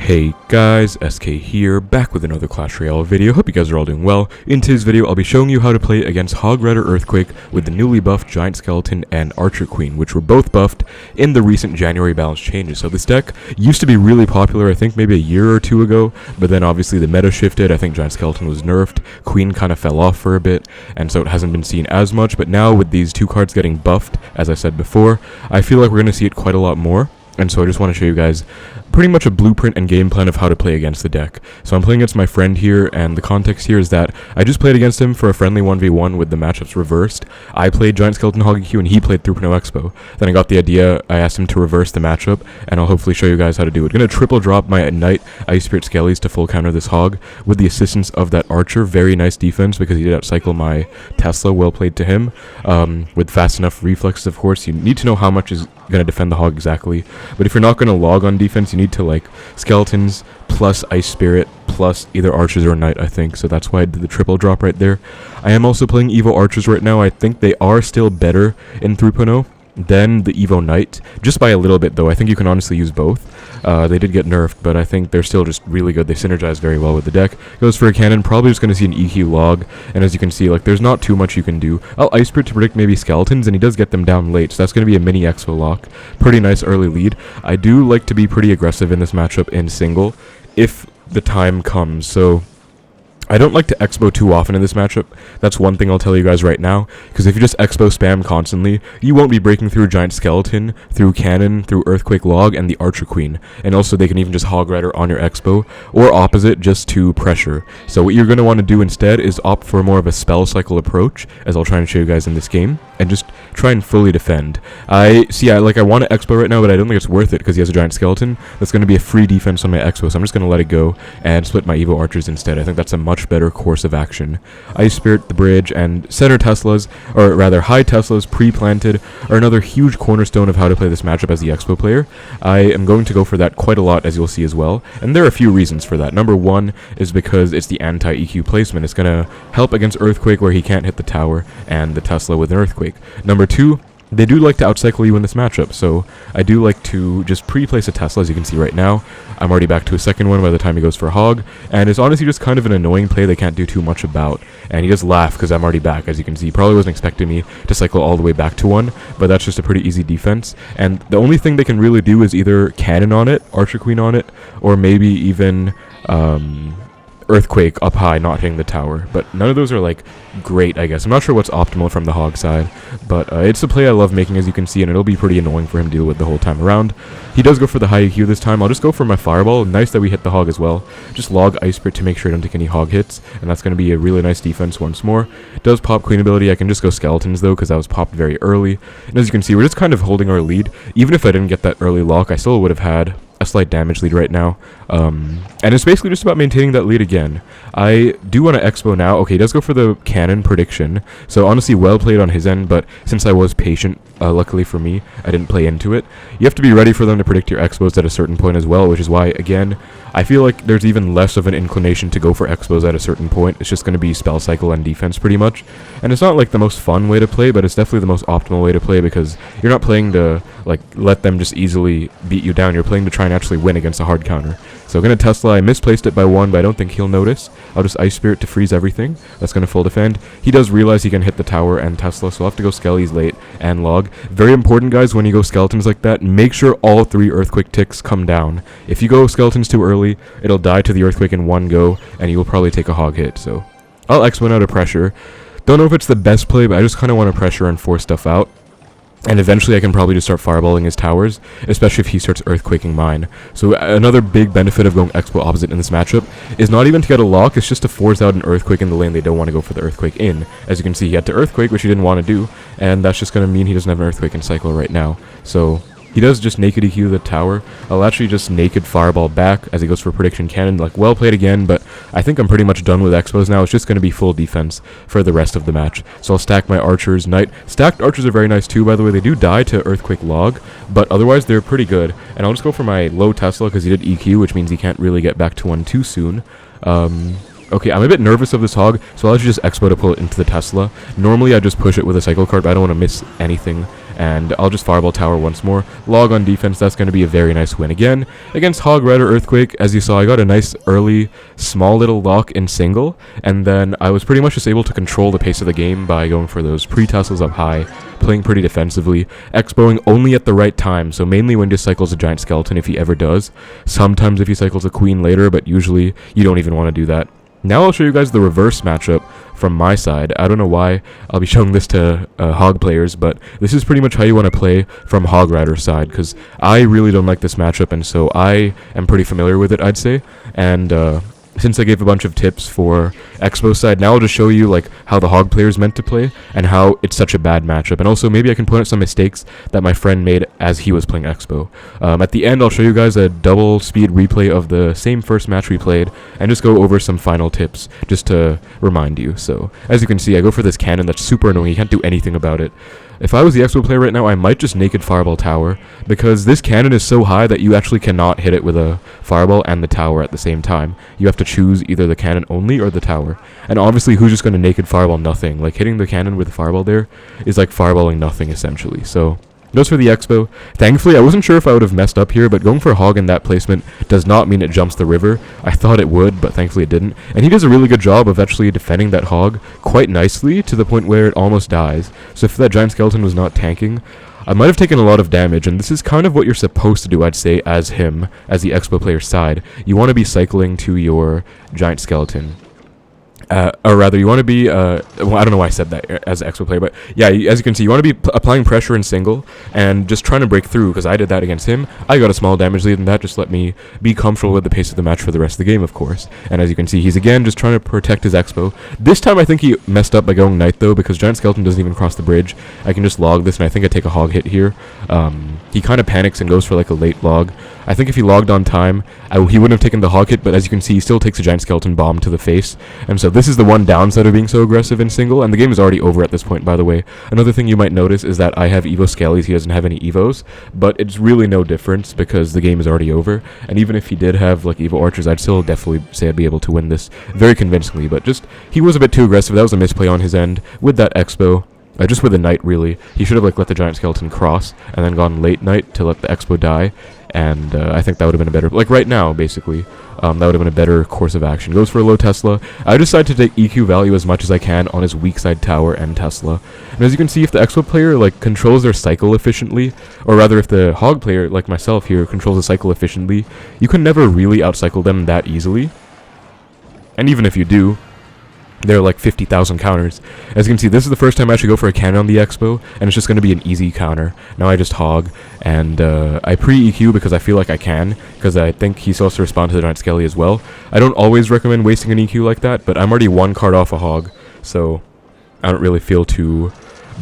Hey guys, SK here, back with another Clash Royale video. Hope you guys are all doing well. In today's video, I'll be showing you how to play against Hog Rider Earthquake with the newly buffed Giant Skeleton and Archer Queen, which were both buffed in the recent January balance changes. So this deck used to be really popular, I think maybe a year or two ago, but then obviously the meta shifted. I think Giant Skeleton was nerfed, Queen kind of fell off for a bit, and so it hasn't been seen as much. But now with these two cards getting buffed, as I said before, I feel like we're going to see it quite a lot more. And so I just want to show you guys pretty much a blueprint and game plan of how to play against the deck. So I'm playing against my friend here, and the context here is that I just played against him for a friendly 1v1 with the matchups reversed. I played Giant Skeleton Hog EQ and he played 3.0 Xbow. Then I got the idea, I asked him to reverse the matchup, and I'll hopefully show you guys how to do it. I'm going to triple drop my Knight Ice Spirit Skellies to full counter this Hog with the assistance of that Archer. Very nice defense because he did outcycle my Tesla, well played to him. With fast enough reflexes, of course. You need to know how much is going to defend the Hog exactly, but if you're not going to log on defense, you need to like Skeletons plus Ice Spirit plus either Archers or Knight, I think. So that's why I did the triple drop right there. I am also playing Evo Archers right now. I think they are still better in 3.0 than the Evo Knight, just by a little bit though. I think you can honestly use both. They did get nerfed, but I think they're still just really good. They synergize very well with the deck. Goes for a cannon, probably just going to see an EQ log, and as you can see, like, there's not too much you can do. I'll Ice Spirit to predict maybe Skeletons, and he does get them down late, so that's going to be a mini Expo lock. Pretty nice early lead. I do like to be pretty aggressive in this matchup in single, if the time comes, so I don't like to Expo too often in this matchup. That's one thing I'll tell you guys right now, because if you just Expo spam constantly, you won't be breaking through Giant Skeleton, through Cannon, through Earthquake Log, and the Archer Queen. And also they can even just Hog Rider on your Expo, or opposite, just to pressure. So what you're going to want to do instead is opt for more of a spell cycle approach, as I'll try and show you guys in this game, and just try and fully defend. I want to Expo right now, but I don't think it's worth it, because he has a Giant Skeleton. That's going to be a free defense on my Expo, so I'm just going to let it go, and split my Evo Archers instead. I think that's a much better course of action. Ice Spirit, the bridge, and center Teslas, or rather high Teslas pre-planted, are another huge cornerstone of how to play this matchup as the Expo player. I am going to go for that quite a lot, as you'll see as well, and there are a few reasons for that. Number one is because it's the anti-EQ placement. It's going to help against Earthquake where he can't hit the tower, and the Tesla with an Earthquake. Number two, they do like to outcycle you in this matchup, so I do like to just pre-place a Tesla, as you can see right now. I'm already back to a second one by the time he goes for a Hog, and it's honestly just kind of an annoying play they can't do too much about. And he does laugh because I'm already back, as you can see. He probably wasn't expecting me to cycle all the way back to one, but that's just a pretty easy defense. And the only thing they can really do is either Cannon on it, Archer Queen on it, or maybe even Earthquake up high, not hitting the tower. But none of those are like great, I guess. I'm not sure what's optimal from the Hog side, but it's a play I love making, as you can see, and it'll be pretty annoying for him to deal with the whole time around. He does go for the high EQ this time. I'll just go for my Fireball. Nice that we hit the Hog as well. Just log Ice Spirit to make sure I don't take any Hog hits, and that's going to be a really nice defense once more. It does pop Queen ability. I can just go Skeletons though, because that was popped very early. And as you can see, we're just kind of holding our lead. Even if I didn't get that early lock, I still would have had a slight damage lead right now, and it's basically just about maintaining that lead again. I do want to Expo now. Okay, he does go for the Cannon prediction, so honestly well played on his end, but since I was patient, luckily for me, I didn't play into it. You have to be ready for them to predict your Expos at a certain point as well, which is why, again, I feel like there's even less of an inclination to go for Expos at a certain point. It's just going to be spell cycle and defense pretty much, and it's not like the most fun way to play, but it's definitely the most optimal way to play, because you're not playing to like let them just easily beat you down. You're playing to try and actually win against a hard counter. So I'm going to Tesla. I misplaced it by one, but I don't think he'll notice. I'll just Ice Spirit to freeze everything. That's going to full defend. He does realize he can hit the tower and Tesla, so I'll have to go Skellies late and log. Very important, guys, when you go Skeletons like that, make sure all 3 Earthquake ticks come down. If you go Skeletons too early, it'll die to the Earthquake in one go, and you will probably take a Hog hit. So I'll X1 out of pressure. Don't know if it's the best play, but I just kind of want to pressure and force stuff out. And eventually I can probably just start fireballing his towers, especially if he starts earthquaking mine. So another big benefit of going Expo opposite in this matchup is not even to get a lock, it's just to force out an earthquake in the lane they don't want to go for the earthquake in. As you can see, he had to earthquake, which he didn't want to do, and that's just going to mean he doesn't have an earthquake in cycle right now. So he does just naked EQ the tower. I'll actually just naked fireball back as he goes for prediction cannon. Like, well played again, but I think I'm pretty much done with Expos now. It's just going to be full defense for the rest of the match. So I'll stack my Archers. Knight. Stacked Archers are very nice too, by the way. They do die to Earthquake Log, but otherwise they're pretty good. And I'll just go for my low Tesla because he did EQ, which means he can't really get back to one too soon. Okay, I'm a bit nervous of this Hog, so I'll actually just Expo to pull it into the Tesla. Normally I just push it with a cycle card, but I don't want to miss anything. and I'll just Fireball Tower once more. Log on defense, that's going to be a very nice win again. Against Hog Rider Earthquake, as you saw, I got a nice early, small little lock in single, and then I was pretty much just able to control the pace of the game by going for those pre-tussles up high, playing pretty defensively, Xbowing only at the right time, so mainly when he just cycles a Giant Skeleton if he ever does. Sometimes if he cycles a Queen later, but usually you don't even want to do that. Now I'll show you guys the reverse matchup from my side. I don't know why I'll be showing this to Hog players, but this is pretty much how you want to play from Hog Rider's side, because I really don't like this matchup, and so I am pretty familiar with it, I'd say. And since I gave a bunch of tips for Xbow's side, now I'll just show you like how the Hog player is meant to play and how it's such a bad matchup. And also maybe I can point out some mistakes that my friend made as he was playing Xbow. At the end, I'll show you guys a double speed replay of the same first match we played and just go over some final tips just to remind you. So as you can see, I go for this cannon that's super annoying. You can't do anything about it. If I was the Xbow player right now, I might just naked Fireball Tower, because this cannon is so high that you actually cannot hit it with a Fireball and the tower at the same time. You have to choose either the cannon only or the tower. And obviously, who's just going to naked Fireball nothing? Like, hitting the cannon with a Fireball there is like Fireballing nothing, essentially. So goes for the Xbow. Thankfully, I wasn't sure if I would have messed up here, but going for a Hog in that placement does not mean it jumps the river. I thought it would, but thankfully it didn't. And he does a really good job of actually defending that Hog quite nicely to the point where it almost dies. So if that Giant Skeleton was not tanking, I might have taken a lot of damage, and this is kind of what you're supposed to do, I'd say, as him, as the Xbow player's side. You want to be cycling to your Giant Skeleton. Or rather, you want to be, well, I don't know why I said that as an Xbow player, but yeah, as you can see, you want to be applying pressure in single and just trying to break through, because I did that against him. I got a small damage lead, and that just let me be comfortable with the pace of the match for the rest of the game, of course. And as you can see, he's again just trying to protect his Xbow. This time I think he messed up by going Knight, though, because Giant Skeleton doesn't even cross the bridge. I can just log this, and I think I take a Hog hit here. He kind of panics and goes for like a late log. I think if he logged on time, he wouldn't have taken the Hog hit, but as you can see, he still takes a Giant Skeleton bomb to the face. And so this is the one downside of being so aggressive in single, and the game is already over at this point, by the way. Another thing you might notice is that I have Evo Skellies, he doesn't have any Evos, but it's really no difference because the game is already over. And even if he did have like Evo Archers, I'd still definitely say I'd be able to win this very convincingly, but just, he was a bit too aggressive. That was a misplay on his end with that Xbow. Just with a Knight, really. He should have like let the Giant Skeleton cross and then gone late Knight to let the Xbow die, and I think that would have been a better, like right now, basically. That would have been a better course of action. Goes for a low Tesla. I decide to take EQ value as much as I can on his weak side tower and Tesla. And as you can see, if the Xbow player like controls their cycle efficiently, or rather if the Hog player like myself here controls the cycle efficiently, you can never really outcycle them that easily. And even if you do, there are like 50,000 counters. As you can see, this is the first time I actually go for a cannon on the Xbow, and it's just going to be an easy counter. Now I just Hog, and I pre-EQ because I feel like I can, because I think he's supposed to respond to the Giant Skelly as well. I don't always recommend wasting an EQ like that, but I'm already one card off a Hog, so I don't really feel too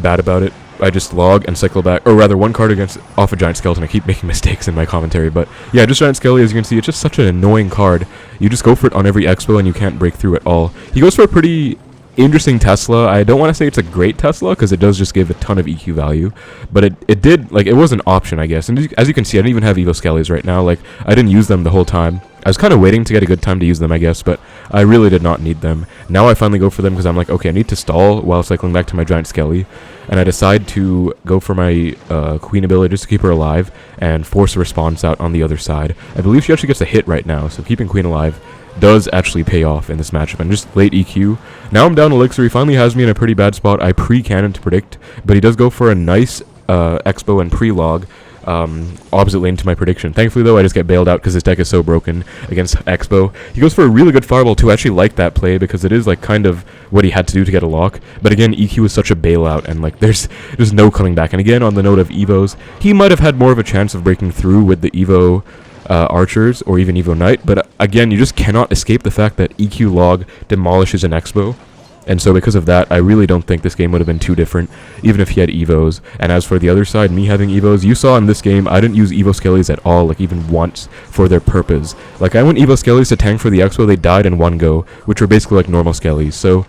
bad about it. I just log and cycle back, or rather one card off a Giant Skeleton. I keep making mistakes in my commentary, but yeah, just Giant Skelly, as you can see, it's just such an annoying card. You just go for it on every Xbow and you can't break through at all. He goes for a pretty interesting Tesla. I don't want to say it's a great Tesla, because it does just give a ton of EQ value, but it did, like, it was an option, I guess. And as you can see, I don't even have Evo Skellies right now. Like, I didn't use them the whole time. I was kind of waiting to get a good time to use them, I guess, but I really did not need them. Now I finally go for them because I'm like, okay, I need to stall while cycling back to my Giant Skelly, and I decide to go for my Queen ability just to keep her alive and force a response out on the other side. I believe she actually gets a hit right now, so keeping Queen alive does actually pay off in this matchup. And just late EQ. Now I'm down Elixir. He finally has me in a pretty bad spot. I pre-cannon to predict, but he does go for a nice Xbow and pre-log. Opposite lane to my prediction. Thankfully, though, I just get bailed out because his deck is so broken against Xbow. He goes for a really good Fireball, too. I actually like that play because it is, like, kind of what he had to do to get a lock. But again, EQ is such a bailout, and, like, there's no coming back. And again, on the note of Evos, he might have had more of a chance of breaking through with the Evo Archers or even Evo Knight. But again, you just cannot escape the fact that EQ log demolishes an Xbow. And so because of that, I really don't think this game would have been too different, even if he had Evos. And as for the other side, me having Evos, you saw in this game, I didn't use Evo Skellies at all, like even once, for their purpose. Like, I went Evo Skellies to tank for the Expo, they died in one go, which were basically like normal Skellies. So,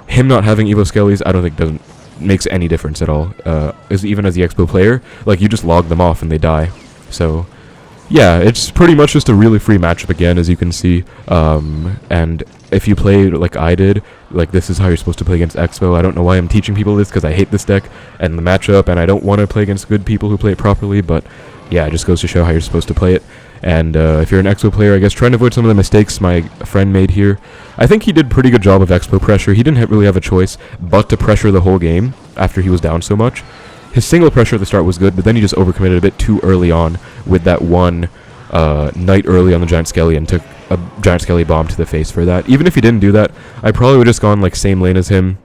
him not having Evo Skellies, I don't think makes any difference at all. Even as the Expo player, like, you just log them off and they die. So, yeah, it's pretty much just a really free matchup again, as you can see. And if you play like I did, Like, this is how you're supposed to play against Xbow. I don't know why I'm teaching people this, because I hate this deck and the matchup, and I don't want to play against good people who play it properly, but yeah, it just goes to show how you're supposed to play it. And if you're an Xbow player, I guess try and avoid some of the mistakes my friend made here. I think he did a pretty good job of Xbow pressure. He didn't really have a choice but to pressure the whole game after he was down so much. His single pressure at the start was good, but then he just overcommitted a bit too early on with that one Knight early on the Giant Skelly and took a Giant Skelly bomb to the face for that. Even if he didn't do that, I probably would have just gone like same lane as him,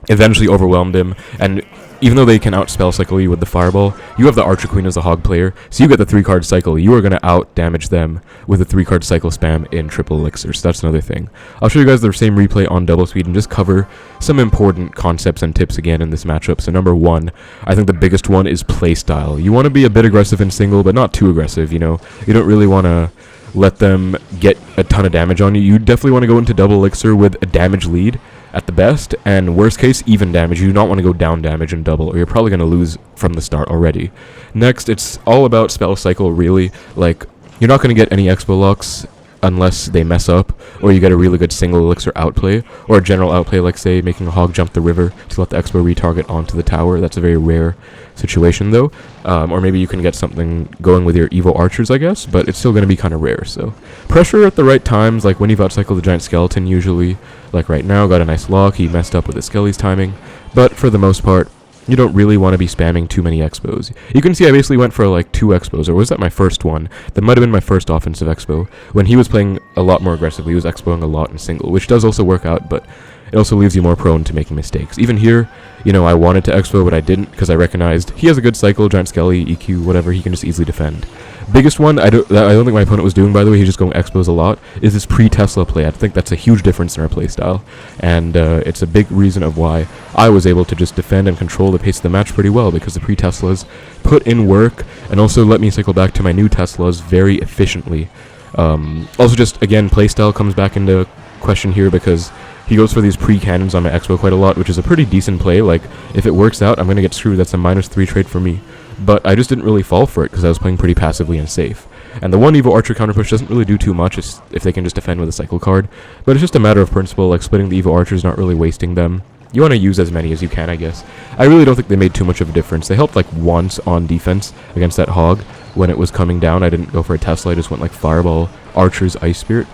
eventually overwhelmed him, and even though they can out-spell cycle you with the Fireball, you have the Archer Queen as a Hog player, so you get the 3-card cycle. You are going to out-damage them with a 3-card cycle spam in triple elixir, so that's another thing. I'll show you guys the same replay on double speed and just cover some important concepts and tips again in this matchup. So number one, I think the biggest one is playstyle. You want to be a bit aggressive in single, but not too aggressive, you know? You don't really want to let them get a ton of damage on you. You definitely want to go into double elixir with a damage lead at the best, and worst case, even damage. You do not want to go down damage and double, or you're probably going to lose from the start already. Next, it's all about spell cycle, really. Like, you're not going to get any Xbow locks unless they mess up, or you get a really good single elixir outplay, or a general outplay, like, say, making a Hog jump the river to let the Xbow retarget onto the tower. That's a very rare situation, though. Or maybe you can get something going with your Evo Archers, I guess, but it's still going to be kind of rare, so. Pressure at the right times, like when you've outcycled the Giant Skeleton, usually. Like right now, got a nice lock, he messed up with the Skelly's timing, but for the most part, you don't really want to be spamming too many Xbows. You can see I basically went for like 2 Xbows, or was that my first one? That might have been my first offensive Xbow. When he was playing a lot more aggressively, he was Xbowing a lot in single, which does also work out, but it also leaves you more prone to making mistakes. Even here, you know, I wanted to Xbow, but I didn't, because I recognized he has a good cycle, Giant Skelly, EQ, whatever, he can just easily defend. Biggest one, I don't think my opponent was doing, by the way, he's just going Xbows a lot, is this pre-Tesla play. I think that's a huge difference in our playstyle, and it's a big reason of why I was able to just defend and control the pace of the match pretty well, because the pre-Teslas put in work, and also let me cycle back to my new Teslas very efficiently. Also just, again, playstyle comes back into question here, because he goes for these pre-cannons on my Xbow quite a lot, which is a pretty decent play. Like, if it works out, I'm going to get screwed. That's a -3 trade for me. But I just didn't really fall for it, because I was playing pretty passively and safe. And the one Evo Archer counter push doesn't really do too much if they can just defend with a cycle card. But it's just a matter of principle, like splitting the Evo Archers, not really wasting them. You want to use as many as you can, I guess. I really don't think they made too much of a difference. They helped like once on defense against that Hog when it was coming down. I didn't go for a Tesla, I just went like Fireball, Archers, Ice Spirit.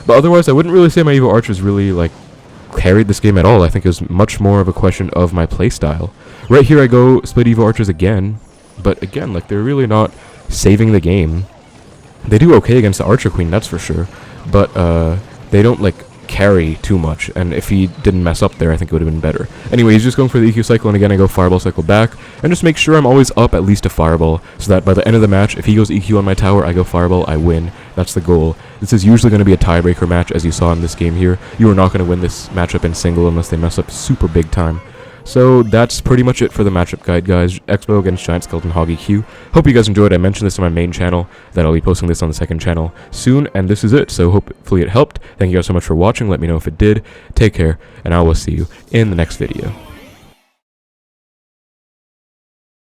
But otherwise, I wouldn't really say my Evo Archers really like carried this game at all. I think it was much more of a question of my playstyle. Right here I go split Evo Archers again, but again, like, they're really not saving the game. They do okay against the Archer Queen, that's for sure, but they don't like carry too much, and if he didn't mess up there, I think it would have been better. Anyway, he's just going for the EQ cycle, and again I go Fireball cycle back, and just make sure I'm always up at least a Fireball, so that by the end of the match, if he goes EQ on my tower, I go Fireball, I win. That's the goal. This is usually going to be a tiebreaker match, as you saw in this game here. You are not going to win this matchup in single unless they mess up super big time. So that's pretty much it for the matchup guide, guys. Xbow against Giant Skeleton Hog EQ. Hope you guys enjoyed. I mentioned this on my main channel, that I'll be posting this on the second channel soon, and this is it. So hopefully it helped. Thank you guys so much for watching. Let me know if it did. Take care, and I will see you in the next video.